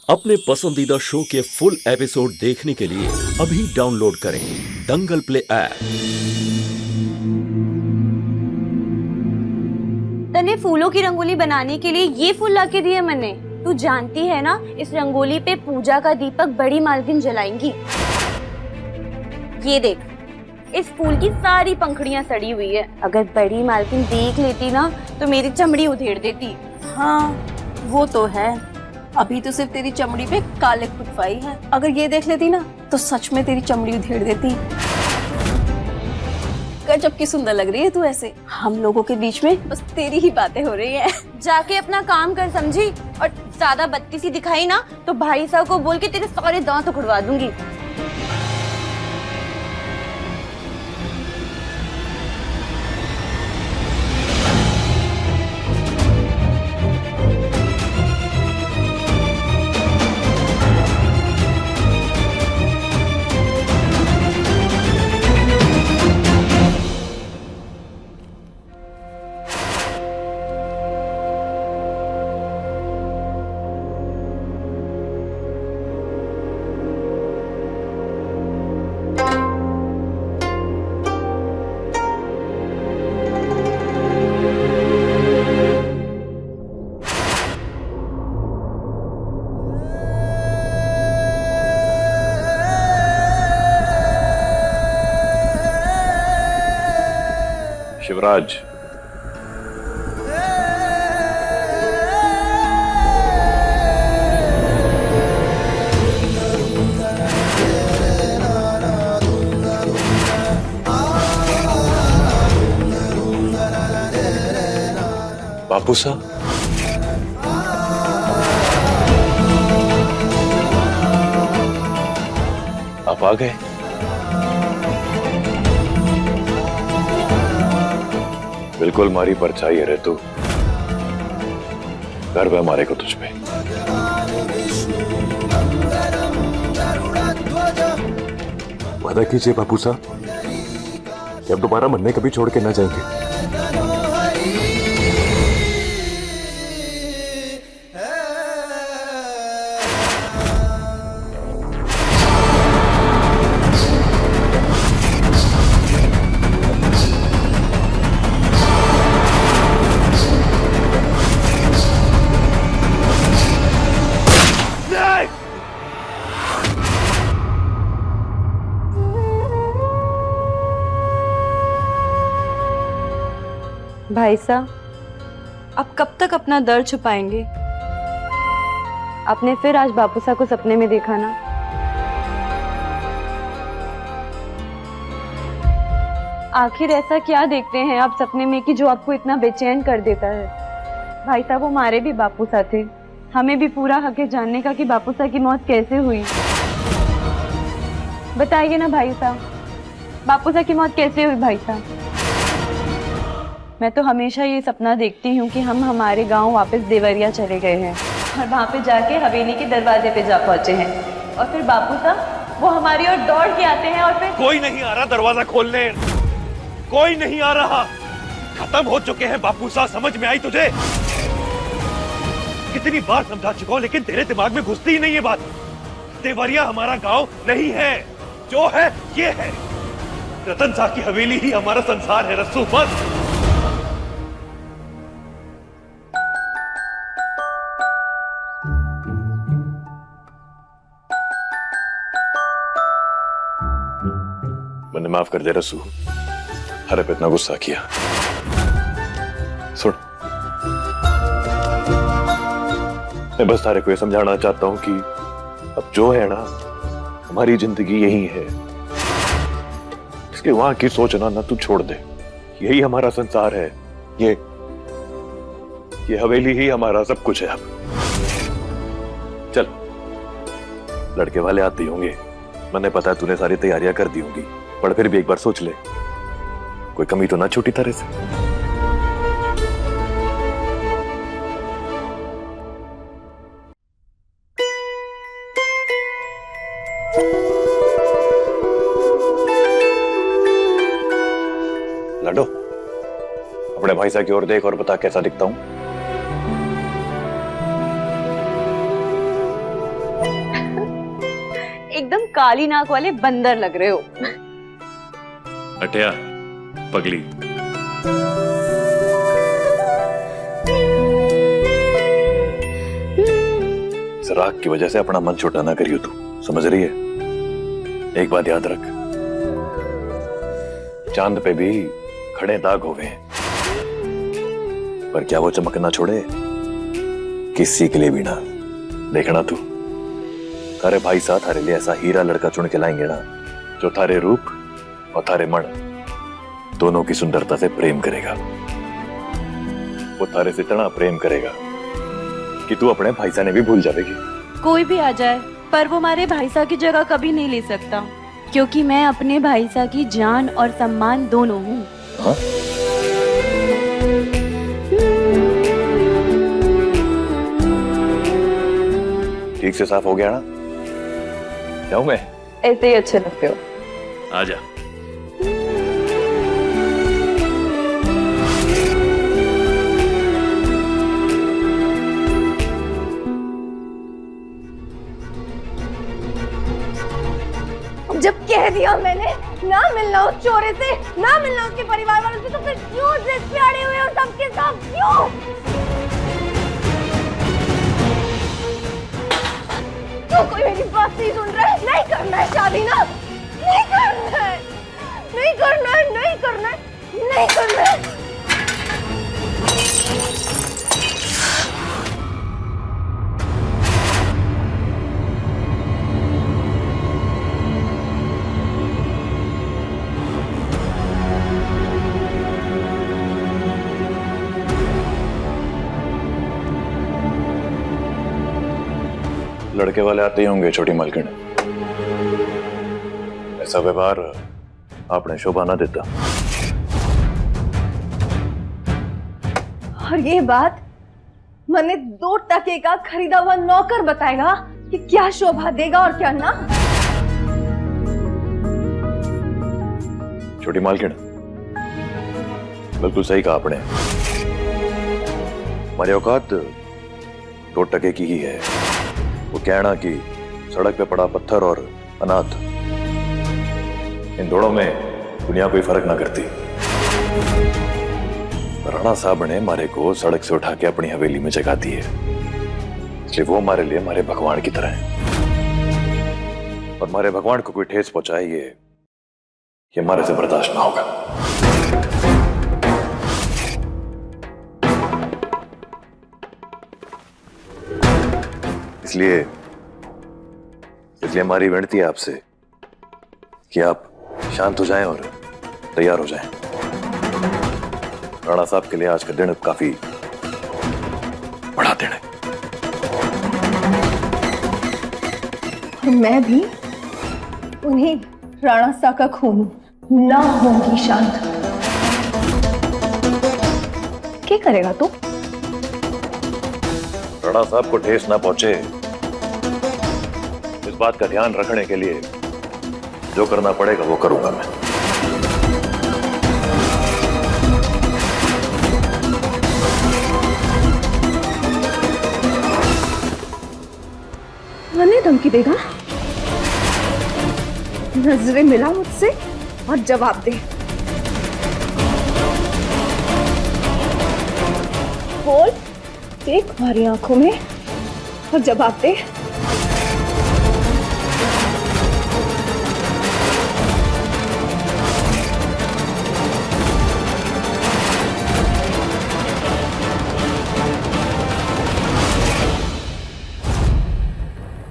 अपने पसंदीदा शो के फुल एपिसोड देखने के लिए अभी डाउनलोड करें दंगल प्ले ऐप। तने फूलों की रंगोली बनाने के लिए ये फूल लाके दिए मैंने। तू जानती है ना, इस रंगोली पे पूजा का दीपक बड़ी मालकिन जलाएंगी। ये देख, इस फूल की सारी पंखुड़ियां सड़ी हुई है। अगर बड़ी मालकिन देख लेती ना तो मेरी चमड़ी उधेड़ देती। हाँ वो तो है, अभी तो सिर्फ तेरी चमड़ी पे काले खुटवाई है, अगर ये देख लेती ना तो सच में तेरी चमड़ी उधेड़ देती। गजब की सुंदर लग रही है तू ऐसे, हम लोगों के बीच में बस तेरी ही बातें हो रही हैं। जाके अपना काम कर समझी, और ज्यादा बत्तीसी दिखाई ना तो भाई साहब को बोल के तेरे सारे दांत उखड़वा दूंगी। शिवराज, बापू साहब, आप आ गए। बिल्कुल मारी परछाई है रे तू, गर्व है हमारे को तुझ पे। वादा कीजिए बापू साहब कि अब दोबारा मरने कभी छोड़ के ना जाएंगे। भाई साहब, अब कब तक अपना दर्द छुपाएंगे? आपने फिर आज बापू साहब को सपने में देखा ना। आखिर ऐसा क्या देखते हैं आप सपने में कि जो आपको इतना बेचैन कर देता है? भाई साहब, वो हमारे भी बापू साहब थे, हमें भी पूरा हक है जानने का कि बापू साहब की मौत कैसे हुई। बताइए ना भाई साहब, बापू साहब की मौत कैसे हुई? भाई साहब, मैं तो हमेशा ये सपना देखती हूँ कि हम हमारे गांव वापस देवरिया चले गए हैं और वहाँ पे जाके हवेली के दरवाजे पे जा पहुँचे हैं, और फिर बापू साहब वो हमारी ओर दौड़ के आते हैं और फिर कोई नहीं आ रहा दरवाजा खोलने, कोई नहीं आ रहा। खत्म हो चुके हैं बापू साहब, समझ में आई तुझे? कितनी बार समझा चुका हूं लेकिन तेरे दिमाग में घुसती ही नहीं है बात। देवरिया हमारा गांव नहीं है, जो है ये है। रतन साहब की हवेली ही हमारा संसार है रस्सू, बस। मैंने माफ कर दे रसू, हरे पे इतना गुस्सा किया। सुन, मैं बस तारे को ये समझाना चाहता हूं कि अब जो है ना, हमारी जिंदगी यही है। इसके वहां की सोचना ना तू छोड़ दे, यही हमारा संसार है। ये हवेली ही हमारा सब कुछ है। अब चल, लड़के वाले आते ही होंगे, मैंने पता है तूने सारी तैयारियां कर दी होंगी, पर फिर भी एक बार सोच ले, कोई कमी तो ना छूटी तरह से। लडो, अपने भाई साहब की ओर देख और बता कैसा दिखता हूं। एकदम काली नाक वाले बंदर लग रहे हो। अटिया पगली। इस राग की वजह से अपना मन छोटा ना करियो तू, समझ रही है? एक बात याद रख, चांद पे भी खड़े दाग हो गए हैं, पर क्या वो चमक ना छोड़े? किसी के लिए भी ना। देखना तू, थारे भाई साहब थारे लिए ऐसा हीरा लड़का चुन के लाएंगे ना, जो थारे रूप और थारे मन दोनों की सुंदरता से प्रेम करेगा। वो थारे से इतना प्रेम करेगा कि तू अपने भाई साहब ने भी भूल जाएगी। कोई भी आ जाए, पर वो हमारे भाई साहब की जगह कभी नहीं ले सकता, क्योंकि मैं अपने भाई साहब की जान और सम्मान दोनों हूँ। हाँ? ठीक से साफ हो गया ना? जाऊं मैं? ऐसे ही अच्छे लगते हो। आजा। जब कह दिया मैंने ना मिलना उस चोरे से, ना मिलना उसके परिवार वालों से, तो फिर क्यों जिद पे अड़े हुए हो सबके सब? क्यों क्यों कोई मेरी बात नहीं सुन रहा है? नहीं करना है शादी ना, नहीं करना है, नहीं करना है, नहीं करना है, नहीं करना है। लड़के वाले आते ही होंगे छोटी मालकिन। ऐसा व्यवहार आपने शोभा ना देता। और ये बात मैंने 2 टके का खरीदा हुआ नौकर बताएगा कि क्या शोभा देगा और क्या ना। छोटी मालकिन, बिल्कुल सही कहा आपने। हमारी औकात 2 टके की ही है। वो कहना कि सड़क पे पड़ा पत्थर और अनाथ, इन दोनों में दुनिया कोई फर्क ना करती। राणा साहब ने हमारे को सड़क से उठा के अपनी हवेली में जगा दी है, इसलिए वो हमारे लिए हमारे भगवान की तरह है। और हमारे भगवान को कोई ठेस पहुंचाए ये हमारे से बर्दाश्त ना होगा। इसलिए हमारी विनती है आपसे कि आप शांत हो जाएं और तैयार हो जाएं। राणा साहब के लिए आज का दिन काफी बड़ा दिन है। और मैं भी उन्हीं राणा साहब का खून ना होंगी शांत। क्या करेगा तू? राणा साहब को ठेस ना पहुंचे, इस बात का ध्यान रखने के लिए जो करना पड़ेगा वो करूंगा मैं। मने धमकी देगा? नजरें मिला मुझसे और जवाब दे। बोल, देख हमारी आंखों में और जवाब दे।